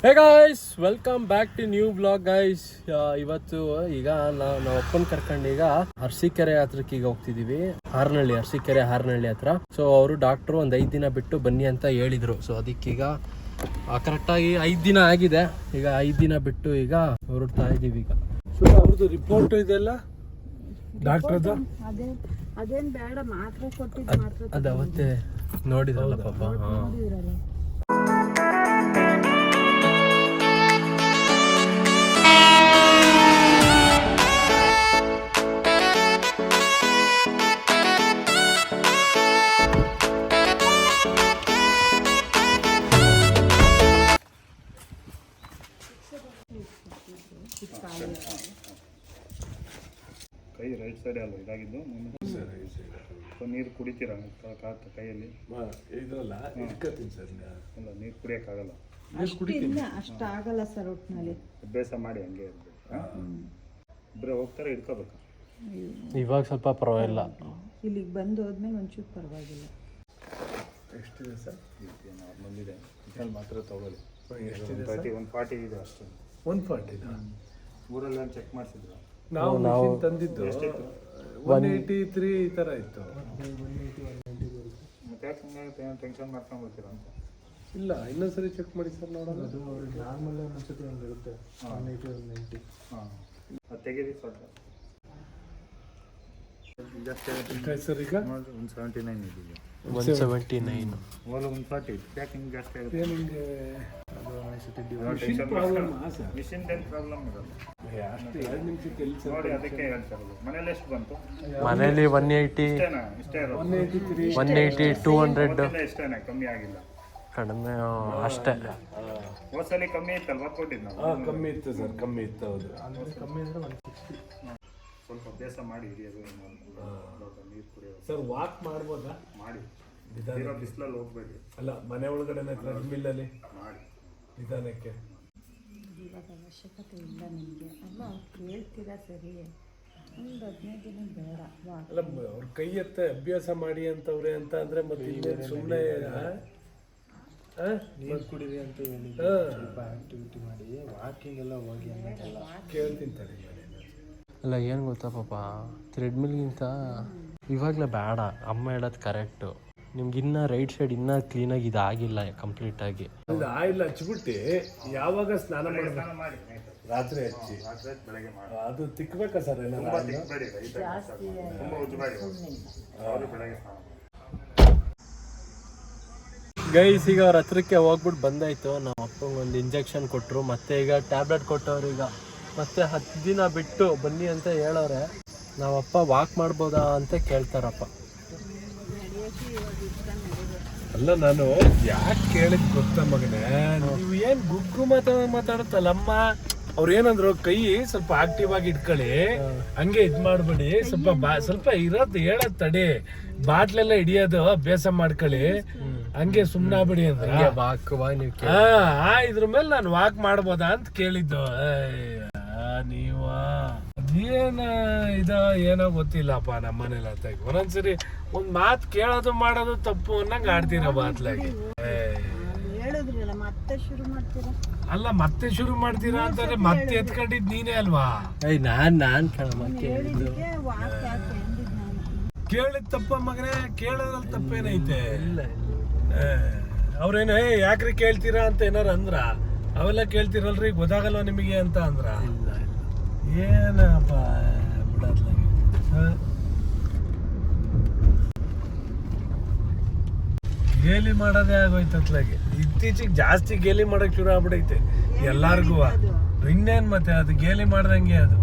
Hey guys, welcome back to new blog guys. ಇವತ್ತು ಈಗ ನಾವು ಅಪ್ಪನ ಕರ್ಕೊಂಡು ಈಗ ಅರಸೀಕೆರೆ ಹತ್ರಕ್ಕೆ ಈಗ ಹೋಗ್ತಿದೀವಿ. ಅರಸೀಕೆರೆ ಹಾರನಹಳ್ಳಿ ಹತ್ರ. ಸೊ ಅವರು ಡಾಕ್ಟ್ರು ಒಂದು 5 ದಿನ ಬಿಟ್ಟು ಬನ್ನಿ ಅಂತ ಹೇಳಿದ್ರು. ಸೊ ಅದಕ್ಕೀಗ ಕರೆಕ್ಟಾಗಿ 5 ದಿನ ಆಗಿದೆ. ಈಗ 5 ದಿನ ಬಿಟ್ಟು ಈಗ ಹೊರಡ್ತಾ ಇದೀವಿ. ಈಗ ಸೊ ಅವ್ರದ್ದು ರಿಪೋರ್ಟ್ ಇದೆಲ್ಲ ಡಾಕ್ಟರ್ದು ಅದೇನ್ ಬೇಡ, ಮಾತ್ರ ಕೊಟ್ಟಿದ್ದು ಅದು ಅವತ್ತೇ ನೋಡಿದ್ರಲ್ಲ ಪಾಪ. ಕೈ ರೈಟ್ ಸೈಡ್ ಅಲ್ಲ ಇದಾಗಿದ್ದು. ನೀರು ಕುಡಿತೀರಾ ಕೈಯಲ್ಲಿ? ಇದ್ರಲ್ಲ ಇಟ್ಕೊತೀನಿ ಸರ್. ಇಲ್ಲ, ನೀರು ಕುಡಿಯೋಕ್ಕಾಗಲ್ಲ. ಅಷ್ಟಾಗಲ್ಲ ಸರ್. ಒಟ್ಟಿನಲ್ಲಿ ಅಭ್ಯಾಸ ಮಾಡಿ ಹಂಗೆ ಇರಬೇಕು. ಇಬ್ಬರೇ ಹೋಗ್ತಾರೆ, ಇಟ್ಕೋಬೇಕು. ಇವಾಗ ಸ್ವಲ್ಪ ಪರವಾಗಿಲ್ಲ. ಇಲ್ಲಿಗೆ ಬಂದು ಹೋದ್ಮೇಲೆ ಒಂಚೂರು ಪರವಾಗಿಲ್ಲ. ಎಷ್ಟಿದೆ ಸರ್? ನಾರ್ಮಲ್ ಇದೆ. ಇದ್ರಲ್ಲಿ ಮಾತ್ರ ತಗೊಳ್ಳಿ. ಎಷ್ಟಿದೆ? 140 ಇದೆ ಅಷ್ಟೇ. 140 ಊರಲ್ಲಿ ಚೆಕ್ ಮಾಡಿಸಿದ್ರು. ನಾವು ತಂದಿದ್ದು 183 ಈ ಥರ ಇತ್ತು. ಮತ್ತೆ ಯಾಕೆ ಟೆನ್ಷನ್ ಮಾಡ್ಕೊಂಡ್ಬಿಡ್ತೀರ ಅಂತ? ಇಲ್ಲ, ಇನ್ನೊಂದ್ಸರಿ ಚೆಕ್ ಮಾಡಿ ಸರ್, ನೋಡೋಣ. ಅದು ನಾರ್ಮಲ್ ಒಂದ್ಸತಿ ಒಂದಿರುತ್ತೆ. 180 190. ಹಾಂ, ಅದು ತೆಗೀರಿ ಸ್ವಲ್ಪ. ಜಾಸ್ತಿ ಎಷ್ಟಾಯ್ತು ಸರ್ ಈಗ? ನೋಡಿ, 179 ಇದೆಯಾ? 179. ಓಲು 140. ಯಾಕೆ ಹಿಂಗೆ ಜಾಸ್ತಿ ಆಗುತ್ತೆ? ನಿಮಗೆ ಮಿಷಿನ್ ಏನು ಪ್ರಾಬ್ಲಮ್ ಇರಲ್ಲ. ಅಷ್ಟು 2 ನಿಮಿಷಕ್ಕೆ ಎಲ್ಲಿ ಸರ್? ನೋಡಿ, ಅದಕ್ಕೆ ಹೇಳ್ತಾ ಇರೋದು. ಮನೇಲಿ ಎಷ್ಟು ಬಂತು? ಮನೇಲಿ 180, ಇಷ್ಟೇ ಇರೋದು. 183, 180, 200 ಇಷ್ಟೇನಾ? ಕಮ್ಮಿ ಆಗಿಲ್ಲ. ಕಡಿಮೆ ಅಷ್ಟೇ. ಹೋದ್ಸಲಿ ಕಮ್ಮಿ ಇತ್ತಲ್ವಾ ಕೊಟ್ಟಿದ್ದು ನಾವು? ಕಮ್ಮಿ ಇತ್ತು ಸರ್, ಕಮ್ಮಿ ಇತ್ತು. ಹೌದು, ಕಮ್ಮಿ ಅಂದ್ರೆ 160. ಸ್ವಲ್ಪ ಅಭ್ಯಾಸ ಮಾಡಿ ಹಿಡಿಯೋದು. ನೀರು ಕುಡಿಯೋದು ಸರ್. ವಾಕ್ ಮಾಡ್ಬೋದಾ? ಮಾಡಿ. ನಿಧಾನ, ಬಿಸಿಲಲ್ಲಿ ಹೋಗ್ಬೇಡಿ. ಅಲ್ಲ ಮನೆ ಒಳಗಡೆನೆ ಮಿಲ್ಲಲ್ಲಿ ಮಾಡಿ ನಿಧಾನಕ್ಕೆ. ಇವಾಗ ಅವಶ್ಯಕತೆ ಇಲ್ಲ ನಿಮಗೆ. ಅಲ್ಲ ಅವ್ರು ಹೇಳ್ತೀರಾ ಸರಿ, ಒಂದು 15 ದಿನ ಬೇಡ. ಅಲ್ಲ, ಅವ್ರ ಕೈ ಎತ್ತ ಅಭ್ಯಾಸ ಮಾಡಿ ಅಂತವ್ರೆ ಅಂತ ಅಂದ್ರೆ ಮತ್ತೆ ಇನ್ನೇನು ಸುಮ್ಮನೆ ನೀರು ಕುಡಿರಿ ಅಂತ ಹೇಳಿದ್ರು. ಸ್ವಲ್ಪ ಆಕ್ಟಿವಿಟಿ ಮಾಡಿ, ವಾಕಿಂಗ್ ಎಲ್ಲ ಹೋಗಿ ಅನ್ನೋದಲ್ಲ. ಕೇಳ್ತೀನಿ ತಡಿ. ಅಲ್ಲ ಏನು ಗೊತ್ತಾ ಪಾಪ, ಥ್ರೆಡ್ಮಿಲ್ಗಿಂತ ಇವಾಗಲೇ ಬೇಡ. ಅಮ್ಮ ಹೇಳೋದು ಕರೆಕ್ಟು. ನಿಮ್ಗೆ ಇನ್ನೂ ರೈಟ್ ಸೈಡ್ ಇನ್ನೂ ಕ್ಲೀನಾಗಿ ಇದಾಗಿಲ್ಲ ಕಂಪ್ಲೀಟಾಗಿ. ಇದು ಆಯಿಲ್ ಹಚ್ಬಿಟ್ಟು ಯಾವಾಗ ಸ್ನಾನ ಮಾಡಿ ರಾತ್ರಿ ಹಚ್ಚಿ ಬೆಳಗ್ಗೆ ಮಾಡಿ. ಅದು ತಿಕ್ಬೇಕಾ ಸರ್? ಏನಾದ್ರು ತಿಕ್ಬೇಡಿ, ತುಂಬ ಉಜ್ಜಬೇಡಿ. ಅವರು ಬೆಳಗ್ಗೆ ಸ್ನಾನ ಮಾಡಿ. ಗೈಸ್, ಈಗ ಅವ್ರ ಹತ್ರಕ್ಕೆ ಹೋಗ್ಬಿಟ್ಟು ಬಂದಾಯ್ತು. ನಮ್ಮ ಅಪ್ಪಂಗೆ ಒಂದು ಇಂಜೆಕ್ಷನ್ ಕೊಟ್ಟರು. ಮತ್ತೆ ಈಗ ಟ್ಯಾಬ್ಲೆಟ್ ಕೊಟ್ಟವ್ರು. ಈಗ ಮತ್ತೆ 10 ದಿನ ಬಿಟ್ಟು ಬನ್ನಿ ಅಂತ ಹೇಳೋರೆ. ನಾವಪ್ಪ ವಾಕ್ ಮಾಡ್ಬೋದಾ ಅಂತ ಕೇಳ್ತಾರಪ್ಪ. ಅಲ್ಲ, ನಾನು ಯಾಕೆ ಕೇಳಿದ್ ಗೊತ್ತಾ ಮಗನೇ, ನೀವು ಏನ್ ಗುಗ್ಗು ಮಾತಾಡುತ್ತಲ್ಲಮ್ಮ. ಅವ್ರು ಏನಂದ್ರು, ಕೈ ಸ್ವಲ್ಪ ಆಕ್ಟಿವ್ ಆಗಿ ಇಟ್ಕೊಳ್ಳಿ, ಹಂಗೆ ಇದ್ ಮಾಡ್ಬೇಡಿ, ಸ್ವಲ್ಪ ಇರೋದು ಹೇಳದ್ ತಡಿ, ಬಾಟ್ಲೆಲ್ಲ ಹಿಡಿಯೋದು ಅಭ್ಯಾಸ ಮಾಡ್ಕೊಳ್ಳಿ, ಹಂಗೆ ಸುಮ್ನೆ ಆಗ್ಬಿಡಿ ಅಂದ್ರ. ಇದ್ರ ಮೇಲೆ ನಾನು ವಾಕ್ ಮಾಡ್ಬೋದಾ ಅಂತ ಕೇಳಿದ್ದು. ನೀವ ಅದೇನ ಏನೋ ಗೊತ್ತಿಲ್ಲಪ್ಪ. ನಮ್ಮನೇಲಿ ಆತಾಗಿ ಒಂದೊಂದ್ಸರಿ ಒಂದ್ ಮಾತು ಕೇಳೋದು ಮಾಡೋದು ತಪ್ಪು ಅನ್ನಂಗ ಆಡ್ತೀರ ಬಾತ್ಲಾಗಿ. ಅಲ್ಲ, ಮತ್ತೆ ಶುರು ಮಾಡ್ತೀರಾ ಅಂತಂದ್ರೆ ಮತ್ತೆ ಎತ್ಕೊಂಡಿದ್ ನೀನೇ ಅಲ್ವಾ? ನಾನ್ ಕೇಳಿದ್ ತಪ್ಪ ಮಗನೇ, ಕೇಳೋದ್ರಲ್ಲಿ ತಪ್ಪೇನೈತೆ? ಅವ್ರೇನ ಯಾಕ್ರಿ ಕೇಳ್ತೀರಾ ಅಂತ ಏನಾರ ಅಂದ್ರ? ಅವೆಲ್ಲ ಕೇಳ್ತಿರಲ್ರಿ, ಗೊತ್ತಾಗಲ್ವ ನಿಮಗೆ ಅಂತ ಅಂದ್ರ? ಏನಪ್ಪ ಬಿಡತ್ಲಾಗಿ. ಗೇಲಿ ಮಾಡೋದೇ ಆಗೋಯ್ತತ್ಲಾಗಿ. ಇತ್ತೀಚಿಗೆ ಜಾಸ್ತಿ ಗೇಲಿ ಮಾಡಕ್ ಶುರು ಆಗ್ಬಿಡೈತೆ ಎಲ್ಲಾರ್ಗು. ಇನ್ನೇನ್ ಮತ್ತೆ, ಅದು ಗೇಲಿ ಮಾಡ್ದಂಗೆ. ಅದು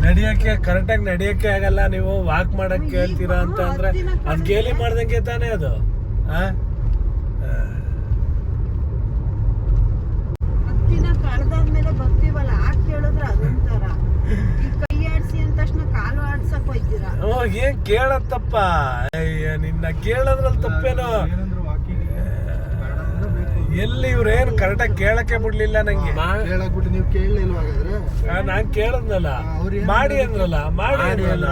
ನಡಿಯಕ್ಕೆ ಕರೆಕ್ಟಾಗಿ ನಡಿಯಕ್ಕೆ ಆಗಲ್ಲ, ನೀವು ವಾಕ್ ಮಾಡಕ್ ಕೇಳ್ತೀರಾ ಅಂತ ಅಂದ್ರೆ ಅದು ಗೇಲಿ ಮಾಡ್ದಂಗೆ ತಾನೇ ಅದು. ಕಳೆದಾದ್ಮೇಲೆ ಬರ್ತೀವಲ್ಲ, ಆಗ ಕೇಳಿದ್ರೆ ಅದೊಂಥರ. ಕೈ ಆಡ್ಸಿ ಅಂದ ತಕ್ಷಣ ಕಾಲು ಆಡ್ಸಕ್ ಹೋಯ್ತೀರಾ? ಏನ್ ಕೇಳತ್ತಪ್ಪ, ನಿನ್ನ ಕೇಳೋದ್ರಲ್ಲಿ ತಪ್ಪೇನೋ. ಎಲ್ಲಿ ಇವ್ರೇನು ಕರೆಕ್ಟಾಗಿ ಕೇಳಕ್ಕೆ ಬಿಡ್ಲಿಲ್ಲ ನಂಗೆ. ನೀವು ಕೇಳಲಿಲ್ವಾ? ನಾನ್ ಕೇಳದ್ನಲ್ಲ, ಮಾಡಿ ಅಂದ್ರಲ್ಲ, ಮಾಡಿ ಅಂದ್ರಲ್ಲ.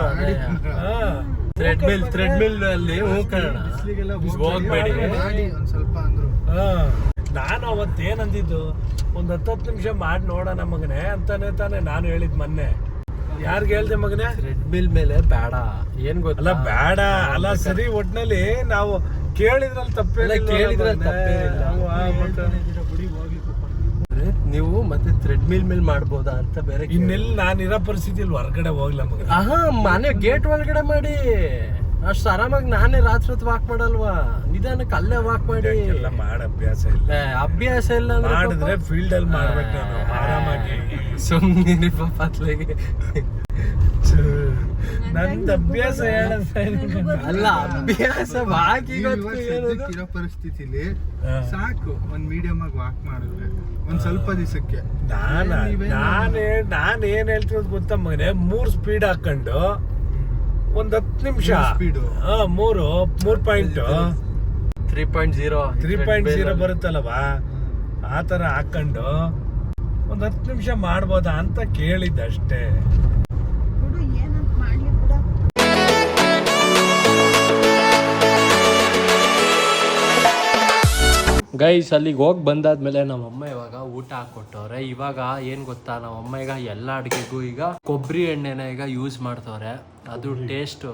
ಥ್ರೆಡ್ಮಿಲ್ ಅಲ್ಲಿ ಹೋಗ್ಬೇಡಿ. ಸ್ವಲ್ಪ ಅಂದ್ರು ನಾನು ಅವತ್ತೇನಂದಿದ್ದು ಒಂದ್ 10 ನಿಮಿಷ ಮಾಡಿ ನೋಡೋಣ ಮಗನೇ ಅಂತಾನೆ ತಾನೆ ನಾನು ಹೇಳಿದ್ ಮೊನ್ನೆ. ಯಾರ್ಗೆ ಹೇಳ್ದೆ ಮಗನೇ? ಟ್ರೆಡ್ಮಿಲ್ ಮೇಲೆ ಬೇಡ, ಏನ್ ಗೊತ್ತಲ್ಲ ಅಲ್ಲ ಬೇಡ ಅಲ್ಲ ಸರಿ, ಒಟ್ನಲ್ಲಿ ನಾವು ಕೇಳಿದ್ರಲ್ಲಿ ತಪ್ಪೇಲ್ಲ, ಕೇಳಿದ್ರಲ್ಲಿ ತಪ್ಪೇನಿಲ್ಲ. ನೀವು ಮತ್ತೆ ಥ್ರೆಡ್ಮಿಲ್ ಮೇಲೆ ಮಾಡ್ಬೋದಾ ಅಂತ ಬೇರೆ ಇನ್ನೆಲ್ಲಿ ನಾನಿರೋ ಪರಿಸ್ಥಿತಿಯಲ್ಲಿ ಹೊರಗಡೆ ಹೋಗ್ಲ ಮಗ. ಮನೆ ಗೇಟ್ ಒಳಗಡೆ ಮಾಡಿ ಅಷ್ಟು ಆರಾಮಾಗಿ ನಾನೇ ರಾತ್ರಿ ಹೊತ್ತು ವಾಕ್ ಮಾಡಲ್ವಾ, ನಿಧಾನಕ್ಕೆ ಅಲ್ಲೇ ವಾಕ್ ಮಾಡಿ. ಎಲ್ಲ ಮಾಡ ಅಭ್ಯಾಸ ಇಲ್ಲ, ಅಭ್ಯಾಸ ಇಲ್ಲ ಮಾಡಿದ್ರೆ ಫೀಲ್ಡ್ ಅಲ್ಲಿ ಮಾಡ್ಬೇಕು ನಾನು ಆರಾಮಾಗಿ. ಸುಮ್ಮನೆ ಪತ್ಲೆಗೆ ನಂದು ಅಭ್ಯಾಸ ಅಲ್ಲ, ಅಭ್ಯಾಸವಾಗಿ ಇರೋ ಪರಿಸ್ಥಿತಿಲಿ ಸಾಕು ಒಂದ್ ಮೀಡಿಯಂ ಆಗಿ ವಾಕ್ ಮಾಡಿದ್ರೆ ಒಂದ್ ಸ್ವಲ್ಪ ದಿವಸಕ್ಕೆ. ನಾನು ಏನ್ ಹೇಳ್ತಿರೋದು ಗೊತ್ತಾ ಮಗನೆ, 3 ಸ್ಪೀಡ್ ಹಾಕೊಂಡು ಒಂದ್ 10 ನಿಮಿಷ ಸ್ಪೀಡು 3.0 ಬರುತ್ತಲ್ಲವಾ, ಆ ತರ ಹಾಕೊಂಡು ಒಂದ್ 10 ನಿಮಿಷ ಮಾಡ್ಬೋದಾ ಅಂತ ಕೇಳಿದ್ದೆ ಅಷ್ಟೇ. ಬಿಡು ಏನಂತ ಮಾಡ್ಲಿ ಬಿಡ. ಗೈಸ್ ಅಲ್ಲಿಗೆ ಹೋಗಿ ಬಂದಾದ್ಮೇಲೆ ನಮ್ಮಮ್ಮ ಇವಾಗ ಊಟ ಹಾಕೊಟ್ಟವ್ರೆ. ಇವಾಗ ಏನ್ ಗೊತ್ತಾ, ನಮ್ಮಮ್ಮ ಈಗ ಎಲ್ಲ ಅಡುಗೆಗೂ ಈಗ ಕೊಬ್ಬರಿ ಎಣ್ಣೆನ ಈಗ ಯೂಸ್ ಮಾಡ್ತವ್ರೆ. ಅದು ಟೇಸ್ಟ್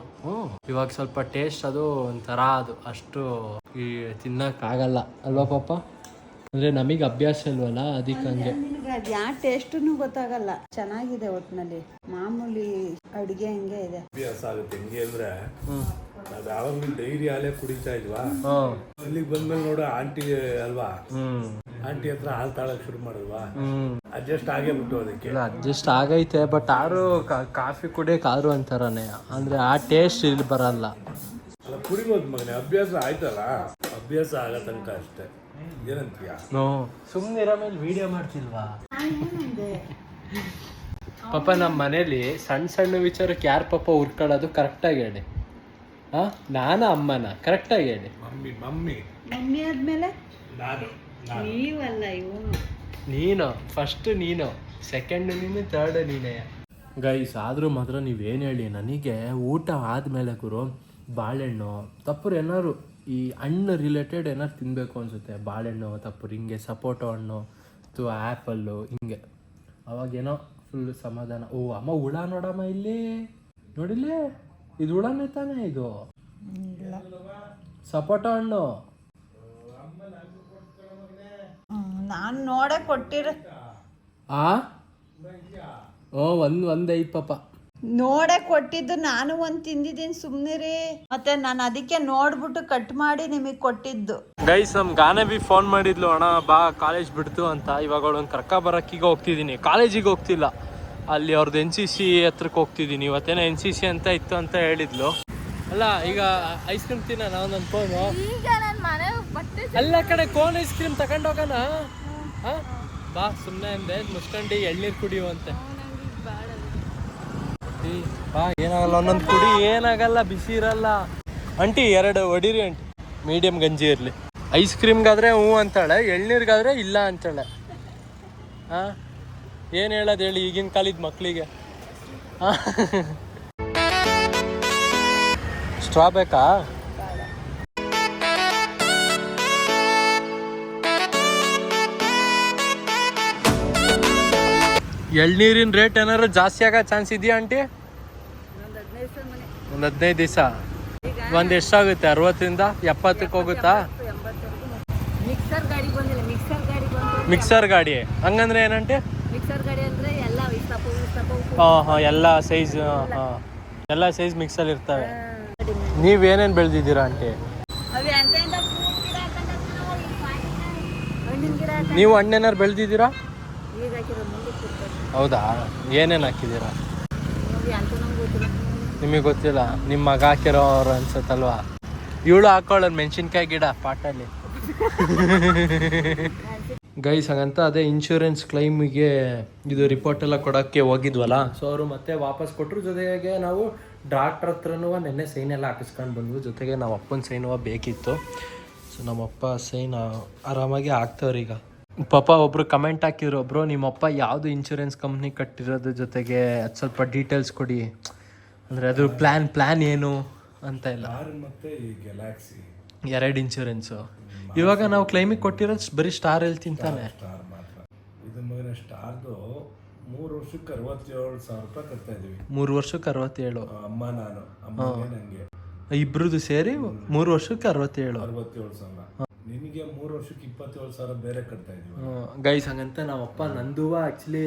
ಇವಾಗ ಸ್ವಲ್ಪ ಟೇಸ್ಟ್ ಅದು ಒಂಥರ, ಅದು ಅಷ್ಟು ಈ ತಿನ್ನಕ್ ಆಗಲ್ಲ ಅಲ್ವಾ ಪಾಪ, ಅಂದ್ರೆ ನಮಗ್ ಅಭ್ಯಾಸ ಇಲ್ವಲ್ಲ ಅದಕ್ಕೆ ಹಂಗೆ. ನಿನಗೆ ಅದು ಯಾವ ಟೇಸ್ಟೂ ಗೊತ್ತಾಗಲ್ಲ. ಚೆನ್ನಾಗಿದೆ ಒಟ್ಟಿನಲ್ಲಿ, ಮಾಮೂಲಿ ಅಡುಗೆ ಹಂಗೆ ಇದೆ. ಅಭ್ಯಾಸ ಆಗುತ್ತೆ ಹೆಂಗೆ ಅಂದ್ರೆ, ನಾವ್ ಯಾವಾಗ್ಲೂ ಡೈರಿ ಹಾಲೇ ಕುಡಿತಾ ಇದ್ವಾ, ಇಲ್ಲಿಗೆ ಬಂದ್ಮೇಲೆ ನೋಡು ಆಂಟಿ ಅಲ್ವಾ, ಆಂಟಿ ಹತ್ರ ಹಾಲು ತಾಳಕ್ ಶುರು ಮಾಡಿದ್ವಾ, ಅಡ್ಜಸ್ಟ್ ಆಗೇ ಬಿಟ್ಟು ಅದಕ್ಕೆ. ಅಡ್ಜಸ್ಟ್ ಆಗೈತೆ, ಬಟ್ ಆರು ಕಾಫಿ ಕುಡಿಯಕ್ ಆರು ಅಂತಾರನೆ, ಅಂದ್ರೆ ಆ ಟೇಸ್ಟ್ ಇಲ್ಲಿ ಬರಲ್ಲ. ಅಲ್ಲ ಕುಡಿಬೋದು ಮಗನೆ, ಅಭ್ಯಾಸ ಆಯ್ತಲ್ಲ, ಅಭ್ಯಾಸ ಆಗೋ ತನಕ ಅಷ್ಟೇ. ಏನಂತೀಯ? ಸುಮ್ಮನೆ ಇರೋ ಮೇಲೆ ವಿಡಿಯೋ ಮಾಡ್ತಿಲ್ವಾ ಪಾಪ? ನಮ್ಮ ಮನೇಲಿ ಸಣ್ಣ ಸಣ್ಣ ವಿಚಾರಕ್ಕೆ ಯಾರು ಪಾಪ ಹುರ್ಕೊಳ್ಳೋದು ಕರೆಕ್ಟಾಗಿ ಹೇಳಿ. ನಾನ ಅಮ್ಮನ ಕರೆಕ್ಟಾಗಿ ಹೇಳಿ. ಮಮ್ಮಿ ಆದ್ಮೇಲೆ ನಾನು ನೀವಲ್ಲ, ಇವನು. ನೀನು ಫಸ್ಟ್, ನೀನು ಸೆಕೆಂಡ್, ನೀನು ಥರ್ಡ್ ನೀನೇ. ಗೈಸ್ ಆದರೂ ಮಾತ್ರ ನೀವೇನು ಹೇಳಿ, ನನಗೆ ಊಟ ಆದಮೇಲೆ ಗುರು ಬಾಳೆಹಣ್ಣು ತಪ್ಪರು ಏನಾದ್ರು ಈ ಹಣ್ಣು ರಿಲೇಟೆಡ್ ಏನಾದ್ರು ತಿನ್ನಬೇಕು ಅನಿಸುತ್ತೆ. ಬಾಳೆಹಣ್ಣು ತಪ್ಪರು, ಹಿಂಗೆ ಸಪೋಟೊ ಹಣ್ಣು ಅಥವಾ ಆ್ಯಪಲ್ಲು ಹಿಂಗೆ, ಅವಾಗೇನೋ ಫುಲ್ ಸಮಾಧಾನ. ಓ ಅಮ್ಮ ಹುಳ ನೋಡಮ್ಮ ಇಲ್ಲಿ, ನೋಡಿಲ್ಲೇ ಇದು ಹುಳನೇ ತಾನೇ, ಇದು ಸಪೋಟೊ ಹಣ್ಣು. ನಾನು ನೋಡೇ ಕೊಟ್ಟಿರ. ಒಂದೈದು ಪಾಪ ನೋಡೇ ಕೊಟ್ಟಿದ್ದು, ನಾನು ಒಂದು ತಿಂದಿದ್ದೀನಿ. ಸುಮ್ಮನಿರಿ, ಮತ್ತೆ ನಾನು ಅದಕ್ಕೆ ನೋಡ್ಬಿಟ್ಟು ಕಟ್ ಮಾಡಿ ನಿಮಗೆ ಕೊಟ್ಟಿದ್ದು. ಗೈಸ್ ನಮ್ ಗಾನವಿ ಫೋನ್ ಮಾಡಿದ್ಲು, ಅಣ್ಣ ಬಾ ಕಾಲೇಜ್ ಬಿಡ್ತು ಅಂತ. ಇವಾಗ ಅವಳೊಂದು ಕರ್ಕ ಬರಕ್ಕೀಗ ಹೋಗ್ತಿದ್ದೀನಿ, ಕಾಲೇಜಿಗೆ ಹೋಗ್ತಿಲ್ಲ. ಅಲ್ಲಿ ಅವ್ರದ್ದು NCC ಹತ್ರಕ್ಕೆ ಹೋಗ್ತಿದ್ದೀನಿ. ಇವತ್ತೇನೋ NCC ಅಂತ ಇತ್ತು ಅಂತ ಹೇಳಿದ್ಲು. ಅಲ್ಲ ಈಗ ಐಸ್ ಕ್ರೀಮ್ ತಿನ್ನ ಒಂದೊಂದು ಫೋನು ಅಲ್ಲ ಕಡೆ ಕೋನ್ ಐಸ್ ಕ್ರೀಮ್ ತಗೊಂಡು ಹೋಗೋಣ. ಬಾ ಸುಮ್ಮನೆ ಅಂದೆ, ಮುಸ್ಕಂಡು ಎಳ್ನೀರು ಕುಡಿಯುವಂತೆ. ಬಾ ಏನಾಗಲ್ಲ, ಒಂದೊಂದು ಕುಡಿ, ಏನಾಗಲ್ಲ, ಬಿಸಿ ಇರಲ್ಲ. ಅಂಟಿ 2 ಹೊಡೀರಿ ಅಂಟಿ, ಮೀಡಿಯಂ ಗಂಜಿ ಇರಲಿ. ಐಸ್ ಕ್ರೀಮ್ಗಾದ್ರೆ ಹ್ಞೂ ಅಂತಾಳೆ, ಎಳ್ನೀರ್ಗಾದ್ರೆ ಇಲ್ಲ ಅಂತಾಳೆ. ಏನು ಹೇಳೋದು ಹೇಳಿ ಈಗಿನ ಕಾಲದ ಮಕ್ಕಳಿಗೆ. ಸ್ಟ್ರಾ ಬೇಕಾ? ಎಳ್ನೀರಿನ ರೇಟ್ ಏನಾದ್ರು ಜಾಸ್ತಿ ಆಗೋ ಚಾನ್ಸ್ ಇದೆಯಾ ಆಂಟಿ? ಒಂದು 15 ದಿವಸ. ಒಂದು ಎಷ್ಟಾಗುತ್ತೆ? 60ರಿಂದ 70ಕ್ಕೆ ಹೋಗುತ್ತಾ? ಮಿಕ್ಸರ್ ಗಾಡಿ ಹಂಗಂದ್ರೆ ಏನಂటే? ಹಾಂ ಎಲ್ಲ ಸೈಜ್, ಎಲ್ಲ ಸೈಜ್ ಮಿಕ್ಸಲ್ಲಿ ಇರ್ತವೆ. ನೀವೇನೇನು ಬೆಳೆದಿದ್ದೀರಾ ಆಂಟಿ? ನೀವು ಹಣ್ಣೇನಾರು ಬೆಳೆದಿದ್ದೀರಾ? ಹೌದಾ? ಏನೇನು ಹಾಕಿದ್ದೀರಾ? ನಿಮಗೆ ಗೊತ್ತಿಲ್ಲ, ನಿಮ್ಮ ಮಗ ಹಾಕಿರೋರು ಅನ್ಸತ್ತಲ್ವಾ? ಇವಳು ಹಾಕೊಳ್ಳೋದು ಮೆಣಸಿನ್ಕಾಯಿ ಗಿಡ ಪಾಟಲ್ಲಿ. ಗೈಸ್ ಹಾಗಂತ ಅದೇ ಇನ್ಶೂರೆನ್ಸ್ ಕ್ಲೈಮಿಗೆ ಇದು ರಿಪೋರ್ಟ್ ಎಲ್ಲ ಕೊಡೋಕ್ಕೆ ಹೋಗಿದ್ವಲ್ಲ, ಸೊ ಅವರು ಮತ್ತೆ ವಾಪಸ್ ಕೊಟ್ಟರು. ಜೊತೆಗೆ ನಾವು ಡಾಕ್ಟ್ರ್ ಹತ್ರನೂ ನೆನ್ನೆ ಸೈನ್ ಎಲ್ಲ ಹಾಕಿಸ್ಕೊಂಡು ಬಂದ್ವಿ. ಜೊತೆಗೆ ನಾವು ಅಪ್ಪನ ಸೈನುವ ಬೇಕಿತ್ತು. ಸೊ ನಮ್ಮಪ್ಪ ಸೈನ್ ಆರಾಮಾಗಿ ಆಗ್ತವ್ರು. ಈಗ ಪಾಪ ಒಬ್ಬರು ಕಮೆಂಟ್ ಹಾಕಿದ್ರು, ಒಬ್ಬರು ನಿಮ್ಮಪ್ಪ ಯಾವುದು ಇನ್ಶೂರೆನ್ಸ್ ಕಂಪ್ನಿ ಕಟ್ಟಿರೋದ್ರ ಜೊತೆಗೆ ಅದು ಸ್ವಲ್ಪ ಡೀಟೇಲ್ಸ್ ಕೊಡಿ, ಅಂದರೆ ಅದ್ರ ಪ್ಲ್ಯಾನ್ ಏನು ಅಂತ ಇಲ್ಲ. 2 ಇನ್ಶೂರೆನ್ಸು, ಇವಾಗ ನಾವು ಕ್ಲೈಮಿಗೆ ಕೊಟ್ಟಿರೋದು ಬರೀ ಸ್ಟಾರ್ ಹೆಲ್ತ್ ತಿಂತಾನೆ. ಸ್ಟಾರ್ ಮಾತ್ರ ಇದು ಮಗನ ಸ್ಟಾರ್ದು 3 ವರ್ಷಕ್ಕೆ 67,000 ರೂಪಾಯಿ ಕಟ್ತಾ ಇದೀವಿ. 3 ವರ್ಷಕ್ಕೆ 67. ಅಮ್ಮ ನಾನು ಅಮ್ಮನೇ ನಂಗೆ ಇಬ್ರದ್ದು ಸೇರಿ 3 ವರ್ಷಕ್ಕೆ 67. 67,000. ನಿನಗೆ 3 ವರ್ಷಕ್ಕೆ 27,000 ಬೇರೆ ಕಟ್ತಾ ಇದೀವಿ. ಗೈಸ್ ಹಂಗಂತ ನಾವಪ್ಪ ನಂದುವ ಆಕ್ಚುಲಿ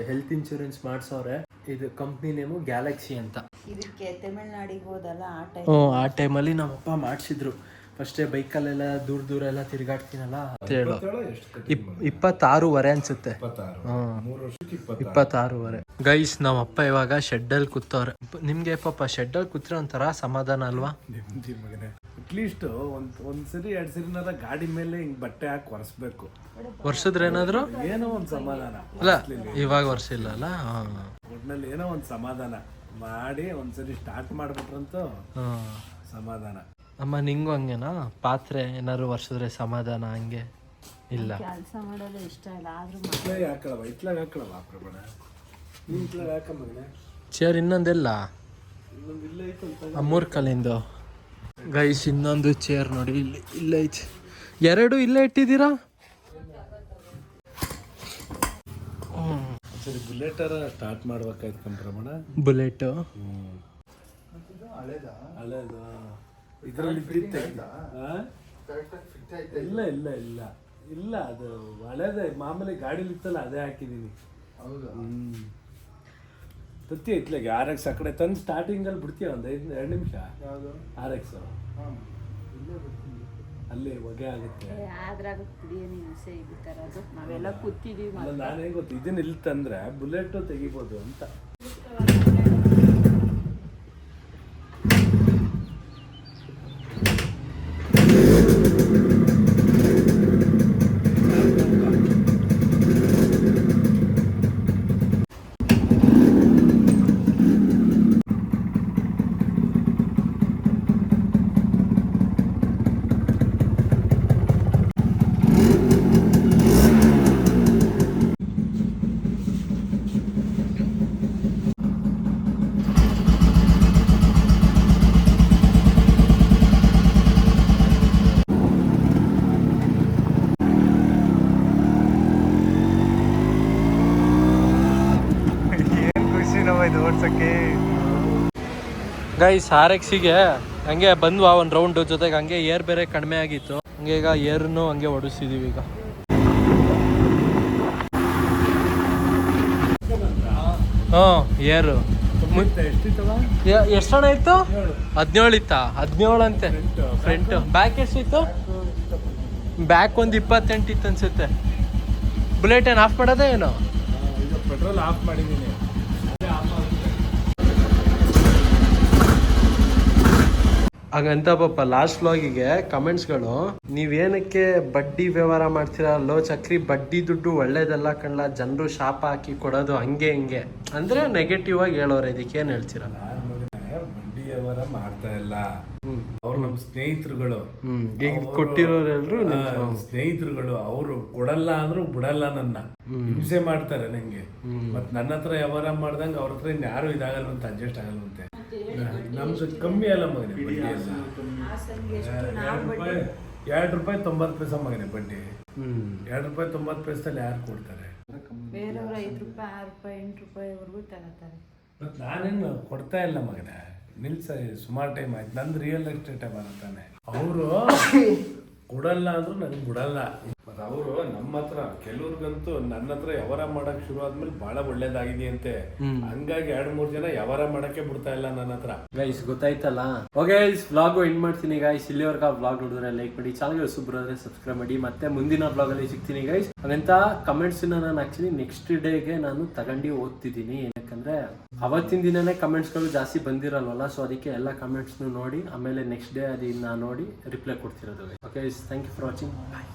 ಹೆಲ್ತ್ ಇನ್ಶೂರೆನ್ಸ್ ಮಾಡ್ಸವ್ರೆ. ಇದು ಕಂಪ್ನಿ ನೇಮು ಗ್ಯಾಲಕ್ಸಿ ಅಂತ. ಇದಕ್ಕೆ ತಮಿಳ್ನಾಡಿಗೆ ಹೋದಲ್ಲ ಆ ಟೈಮ್. ಆ ಟೈಮಲ್ಲಿ ನಮ್ಮಪ್ಪ ಮಾಡಿಸಿದ್ರು. ಫಸ್ಟೇ ಬೈಕಲ್ಲೆಲ್ಲ ದೂರ ಎಲ್ಲ ತಿರ್ಗಾಡ್ತೀನಲ್ಲ ಅಂತ ಹೇಳು. 26.5 ಅನ್ಸುತ್ತೆ. 3 ವರ್ಷಕ್ಕೆ 26.5. ಗೈಸ್ ನಮ್ಮಪ್ಪ ಇವಾಗ ಶೆಡ್ಡಲ್ಲಿ ಕೂತವ್ರೆ. ನಿಮ್ಗೆ ಪಾಪ ಶೆಡ್ಡಲ್ಲಿ ಕೂತ್ರೆ ಒಂಥರ ಸಮಾಧಾನ ಅಲ್ವಾ? ನೆಮ್ಮದಿ ಮಗನೇ. ಅಟ್ಲೀಸ್ಟ್ ಒಂದ್ಸರಿ 2 ಸರಿನಾರ ಗಾಡಿ ಮೇಲೆ ಹಿಂಗ್ ಬಟ್ಟೆ ಹಾಕಿ ಒರೆಸ್ಬೇಕು. ವರ್ಷದ್ರೆ ಏನಾದ್ರು ಏನೋ ಒಂದ್ ಸಮಾಧಾನ ಅಲ್ಲ, ಇವಾಗ ವರ್ಷ ಇಲ್ಲ ಅಲ್ಲ. ಒಟ್ನಲ್ಲಿ ಏನೋ ಒಂದ್ ಸಮಾಧಾನ ಮಾಡಿ ಒಂದ್ಸರಿ ಸ್ಟಾರ್ಟ್ ಮಾಡ್ಬಿಟ್ರಂತೂ ಸಮಾಧಾನ. ಅಮ್ಮ ನಿಂಗೂ ಹಂಗೇನಾ? ಪಾತ್ರೆ ಏನಾದ್ರು ವರ್ಷದ್ರೆ ಸಮಾಧಾನ ಹಂಗೆ ಇಲ್ಲ? ಕೆಲಸ ಮಾಡೋದು ಇಷ್ಟ ಇಲ್ಲ ಆದ್ರೂ ಇತ್ಲಾಗ ಹಾಕಳವ ಪ್ರಮಾಣ ನೀನ್ ಇತ್ಲಾಗ ಹಾಕ ಮಗನೇ. ಚೇರ್ ಇನ್ನೊಂದೆಲ್ಲ ಇಲ್ಲ ಐತಂತ ಅಮ್ಮೂರ್ ಕಲಿಂದು. ಗೈಸ್ ಇನ್ನೊಂದು ಚೇರ್ ನೋಡಿ ಇಲ್ಲಿ ಇಲ್ಲೇ ಐತಿ. 2 ಇಲ್ಲೇ ಇಟ್ಟಿದ್ದೀರಾ? ಸರಿ ಬುಲೆಟರ ಸ್ಟಾರ್ಟ್ ಮಾಡ್ಬೇಕಾಯ್ತು ಕಂಪ್ರಮಾಣ. ಬುಲೆಟ್ ಹಳೇದು ಇದ್ರಲ್ಲಿ ಇಲ್ಲ ಇಲ್ಲ ಇಲ್ಲ ಇಲ್ಲ ಅದು ಹಳೇದೇ ಮಾಮೂಲಿ ಗಾಡಿಲಿ ಇತ್ತಲ್ಲ ಅದೇ ಹಾಕಿದೀನಿ. ತತ್ತಿ ಐತ್ಲಾಗ RX ಆ ಕಡೆ ತಂದು ಸ್ಟಾರ್ಟಿಂಗಲ್ಲಿ ಬಿಡ್ತೀಯ ಒಂದು 2 ನಿಮಿಷ. RX ಅಲ್ಲಿ ಹೊಗೆ ಆಗುತ್ತೆ. ಆದ್ರಾಗ ಕುಡಿಯೋನು ಹಿಂಸೆ ಈ ಥರ ಅದು ನಾವೆಲ್ಲ ಕೂತಿದೀವಿ. ನಾನು ಹೆಂಗೆ ಗೊತ್ತು ಇದನ್ನ ಇಲ್ಲಿ ತಂದ್ರೆ ಬುಲೆಟ್ ತೆಗಿಬೋದು ಅಂತ. ಗೈಸ್ RX-ಗೆ ಹಂಗೆ ಬಂದ್ವಾ ಒಂದು ರೌಂಡ್, ಜೊತೆಗೆ ಹಂಗೆ ಏರ್ ಬೇರೆ ಕಡಿಮೆ ಆಗಿತ್ತು. ಹಂಗೆ ಈಗ ಏರ್ನು ಹಂಗೆ ಓಡಿಸಿದೀವಿ. ಈಗ ಏರು ಎಷ್ಟಣ ಇತ್ತು? 17 ಇತ್ತಾ? 17 ಅಂತೆ ಫ್ರಂಟ್. ಬ್ಯಾಕ್ ಎಷ್ಟಿತ್ತು? ಬ್ಯಾಕ್ ಒಂದು 28 ಇತ್ತು ಅನ್ಸುತ್ತೆ. ಬುಲೆಟ್ ಏನು ಆಫ್ ಮಾಡೋದೇ ಏನೋ? ಪೆಟ್ರೋಲ್ ಆಫ್ ಮಾಡಿದ್ದೀನಿ. ಹಾಗಂತ ಪಾಪ ಲಾಸ್ಟ್ ವ್ಲಾಗಿಗೆ ಕಮೆಂಟ್ಸ್ಗಳು, ನೀವೇನಕ್ಕೆ ಬಡ್ಡಿ ವ್ಯವಹಾರ ಮಾಡ್ತೀರಾ, ಲೋ ಚಕ್ರಿ ಬಡ್ಡಿ ದುಡ್ಡು ಒಳ್ಳೇದಲ್ಲ ಕಣ್ಲ, ಜನರು ಶಾಪ ಹಾಕಿ ಕೊಡೋದು ಹಂಗೆ ಹಿಂಗೆ ಅಂದ್ರೆ ನೆಗೆಟಿವ್ ಆಗಿ ಹೇಳೋರು. ಇದಕ್ಕೆ ಏನ್ ಹೇಳ್ತೀರಾ? ಬಡ್ಡಿ ವ್ಯವಹಾರ ಮಾಡ್ತಾ ಇಲ್ಲ. ಅವ್ರು ನಮ್ಮ ಸ್ನೇಹಿತರುಗಳು. ಈಗ ಕೊಟ್ಟಿರೋರೆಲ್ರು ಸ್ನೇಹಿತರುಗಳು. ಅವರು ಕೊಡಲ್ಲ ಅಂದ್ರು ಬಿಡಲ್ಲ, ನನ್ನ ಹಿಂಸೆ ಮಾಡ್ತಾರೆ ನಂಗೆ. ಮತ್ ನನ್ನ ಹತ್ರ ವ್ಯವಹಾರ ಮಾಡ್ದಂಗ ಅವ್ರ ಹತ್ರ ಇನ್ಯಾರು ಇದಾಗಲ್ಲ ಅಂತ, ಅಡ್ಜಸ್ಟ್ ಆಗಲ್ವಂತೆ. ನಮ್ದು ಕಮ್ಮಿ ಅಲ್ಲ ಮಗನೆ ಬಡ್ಡಿ ಎಲ್ಲ. 2 ರೂಪಾಯಿ 90 ಪೈಸೆ ಮಗನೆ ಬಡ್ಡಿ. 2 ರೂಪಾಯಿ 90 ಪೈಸದಲ್ಲಿ ಯಾರು ಕೊಡ್ತಾರೆ? ಬೇರೆಯವರು 5 ರೂಪಾಯಿ 6 ರೂಪಾಯಿ 8 ರೂಪಾಯಿವರೆಗೂ ತಗೋತಾರೆ. ಮತ್ ನಾನೇನು ಕೊಡ್ತಾ ಇಲ್ಲ ಮಗನೆ. ನಿಲ್ಸ, ಸುಮಾರು ಟೈಮ್ ಆಯ್ತು. ನಂದು ರಿಯಲ್ ಎಸ್ಟೇಟ್ ಬರುತ್ತಾನೆ. ಅವರು ಕೊಡಲ್ಲ ಅಂದ್ರು ನನಗೆ ಬಿಡಲ್ಲ. ಮತ್ತೆ ಅವರು ನಮ್ಮ ಹತ್ರ ಕೆಲವ್ರಿಗಂತೂ ನನ್ನ ಹತ್ರ ವ್ಯವಹಾರ ಮಾಡಕ್ ಶುರು ಆದ್ಮೇಲೆ ಬಹಳ ಒಳ್ಳೇದಾಗಿದೆಯಂತೆ. ಹಂಗಾಗಿ 2-3 ಜನ ವ್ಯವಹಾರ ಮಾಡಕ್ಕೆ ಬಿಡ್ತಾ ಇಲ್ಲ ನನ್ನ ಹತ್ರ. ಗೈಸ್ ಗೊತ್ತಾಯ್ತಲ್ಲ. ಓಕೆ ಗೈಸ್, ವ್ಲಾಗ್ ಎಂಡ್ ಮಾಡ್ತೀನಿ ಗೈಸ್. ಇಲ್ಲಿವರೆಗೆ ವ್ಲಾಗ್ ನೋಡಿದ್ರೆ ಲೈಕ್ ಮಾಡಿ, ಚಾನಲ್ಗೆ ಹೊಸಬ್ರಾದ್ರೆ ಸಬ್ಸ್ಕ್ರೈಬ್ ಮಾಡಿ. ಮತ್ತೆ ಮುಂದಿನ ವ್ಲಾಗ್ ಅಲ್ಲಿ ಸಿಗ್ತೀನಿ ಗೈಸ್. ಹಾಗಂತ ಕಮೆಂಟ್ಸ್ ನಾನು ಆಕ್ಚುಲಿ ನೆಕ್ಸ್ಟ್ ಡೇಗೆ ನಾನು ತಗೊಂಡು ಓದ್ತಿದ್ದೀನಿ. ಯಾಕಂದ್ರೆ ಅವತ್ತಿನ ದಿನನೇ ಕಮೆಂಟ್ಸ್ ಗಳು ಜಾಸ್ತಿ ಬಂದಿರಲ್ವಲ್ಲ, ಸೊ ಅದಕ್ಕೆ ಎಲ್ಲ ಕಮೆಂಟ್ಸ್ ನೋಡಿ ಆಮೇಲೆ ನೆಕ್ಸ್ಟ್ ಡೇ ಅದನ್ನ ನೋಡಿ ರಿಪ್ಲೈ ಕೊಡ್ತಿರೋದು. Okay, thank you for watching. Bye.